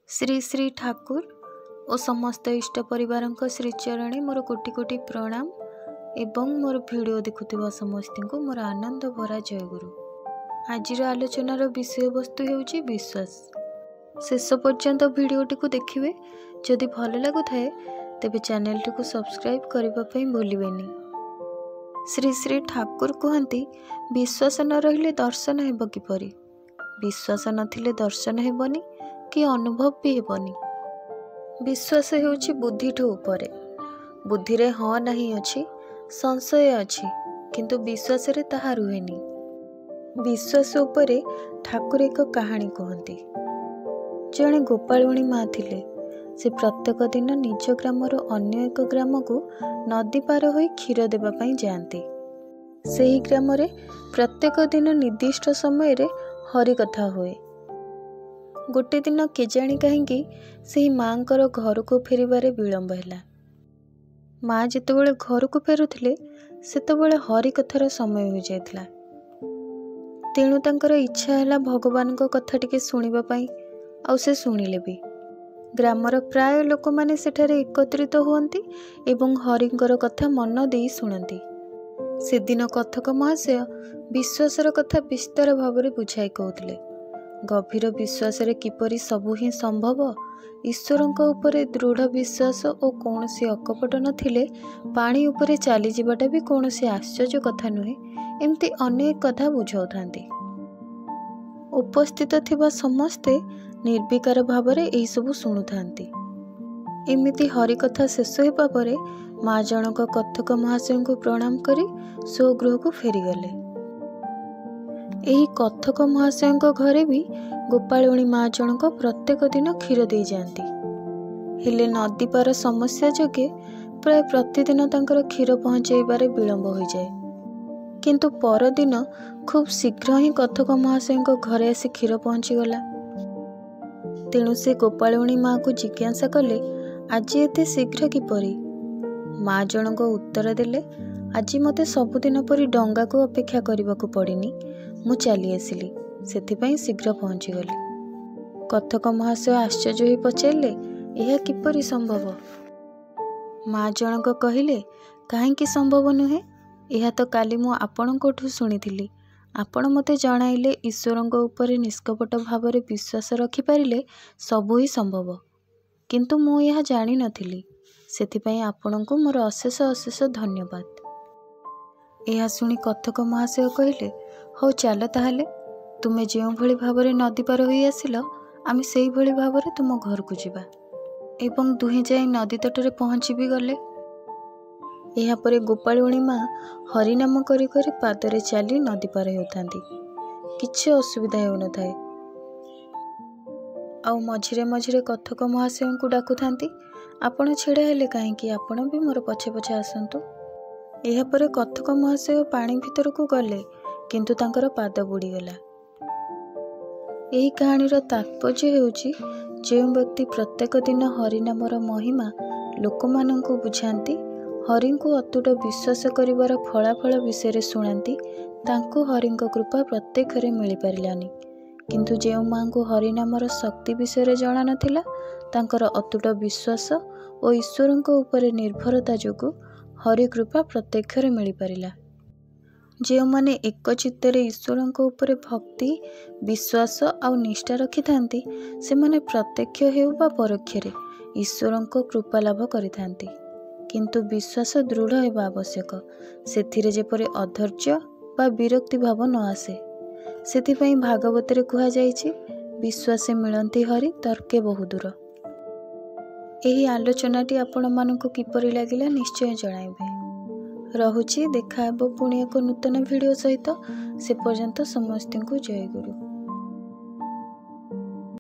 श्री श्री ठाकुर और समस्त इष्ट परिवार श्रीचरणे मोर कोटि कोटि प्रणाम एवं मोर वीडियो देखुवा समस्त को मोर आनंद भरा जयगुरु। आज आलोचनार विषय वस्तु हेउची विश्वास। शेष पर्यंत वीडियोटी को देखिए। जदि भल लगुए तेबे चैनलटी को सब्सक्राइब करने भूलिबेनी। श्री श्री ठाकुर कहती विश्वास न रहिले दर्शन हेब किपरि। विश्वास नथिले दर्शन हेबनी कि अनुभव भी हेबनी। विश्वास हेउची बुद्धिठू उपरे। बुद्धि रे हाँ नहीं अच्छी, संशय अच्छी, किंतु विश्वास रे ताहा रुहेनी। विश्वास उपरे ठाकुर एक कहानी कहती। जड़े गोपालुणी माँ थिले। से प्रत्येक दिन निज ग्रामर अन्य एक ग्राम को नदी पार होई क्षीर देबा पई जाती। सेही ग्राम रे प्रत्येक दिन निर्दिष्ट समय रे हरि कथा हुए। गोटे दिन केजाणी कहीं से माँकर घर को फेरबारे विलंब है। माँ जितेबाला घर को फेरुले सेतबेले हरि कथार समय हो जाता। तेणु तांकर इच्छा है भगवान को कथा टिके सुनिबा पई। आउ से सुनिले भी। ग्रामर प्राय लोक माने सेठारे एकत्रित हुअन्ति एवं हरिंकर कथा मन देई सुनती। से दिन कथक महाशय विश्वासर कथा विस्तार भाव में बुझाई कहते। गभीर विश्वास रे किपरि सबु ही संभव। ईश्वरंक उपरे दृढ़ विश्वास और कौनसी अकपट नथिले पानी उपरे चली जिबाटा भी कौनसी आश्चर्य कथा नुहे। एमती अनेक कथा बुझाउथांती। उपस्थित थिबा समस्ते निर्विकार भाव में एही सबु शुणुथांती। एमिति हरि कथा शेष हेबा परे माँ जनक कथक महाशय को प्रणाम करी स्वगृह को फेरीगले। एही कथक महाशय घरे भी गोपालुणी माँ जनक प्रत्येक दिन क्षीर दे जाती। हेले नदी पार समस्या जोगे प्राय प्रतिदिन तांकर क्षीर पहुँचाइबारे विलंब हो जाए। किंतु परदिन खूब शीघ्र ही कथक महाशय घरे आसी क्षीर पहुँचीगला। तेणु से गोपालुणी माँ को जिज्ञासा कले आज एते शीघ्र किपरि। माँ जनक उत्तर देले आज मते सबुदिन परी डंगा को अपेक्षा करने को पड़िनी। मु चली आसिली सेथिपाई शीघ्र पहुँची गली। कथक महाशय आश्चर्य होई पचारिले यह किपरि संभव। माँ जनक कहिले काहेकि संभव नुहे। यह तो काली मु आपणकोठु सुनिथिली। आपण मते जणाइले ईश्वरंक उपरे निष्कपट भाव में विश्वास रखि पारिले सबु ही संभव। किंतु मु यह जानि नथिली। सेथिपाई आपणको मोर अशेष अशेष धन्यवाद। यह शुणी कथक महाशय कहले हौ चल ताहले तुमे जो भली भाव में नदी पार होई आसिल आमे सेही भली भाव में तुम घर को जिबा। एवं दुहे जाई नदी तटरे पहुँची भी गले। यह परे गोपालुणी माँ हरिनाम करी करी पादरे चली नदी पार होतांती। किछि असुविधा हो न थाए। आउ मझिरे मझिरे कथक महाशय को डाकुथांती आपण छेड़ा हेले कहीं आपण भी मोर पछे पछे आसंतु। यह परे कथक महाशय पानी भीतर को गले किंतु तांकर पाद बुड़ीगला। यही कहानीर तात्पर्य हेउची जो व्यक्ति प्रत्येक दिन हरिनामर महिमा लोक माननकु बुझांती, हरि को अतुट विश्वास करिवार फलाफल विषय शुणाती, तांको हरिंक कृपा प्रत्येक मिल पारिलानी। किंतु जो माँ को हरिनामर शक्ति विषय जना नथिला तांकर अतुट विश्वास और ईश्वरंक उपरे निर्भरता जोगु हरि कृपा प्रत्यक्ष मिल पारिला। जो माने एक चित्तरे ईश्वरंक उपरे भक्ति विश्वास और निष्ठा रखि थांती से माने प्रत्यक्ष हेउ बा परोक्षरे ईश्वरंक कृपा लाभ करिथांती। किंतु विश्वास दृढ़ हेबा आवश्यक। सेथिरे जेपरि अधैर्य बा विरक्ति भाव न आसे। सेथिपई भागवत रे कहा जायछि विश्वासे मिलंती हरि तर्के बहुदूर। एही आलोचनाटी आपण मानकु किपरि लागिला निश्चय जणाइबे। रहुछि देखा हेबो पुणी एक नूतन वीडियो सहित। से पर्यंत समस्त को जय गुरु।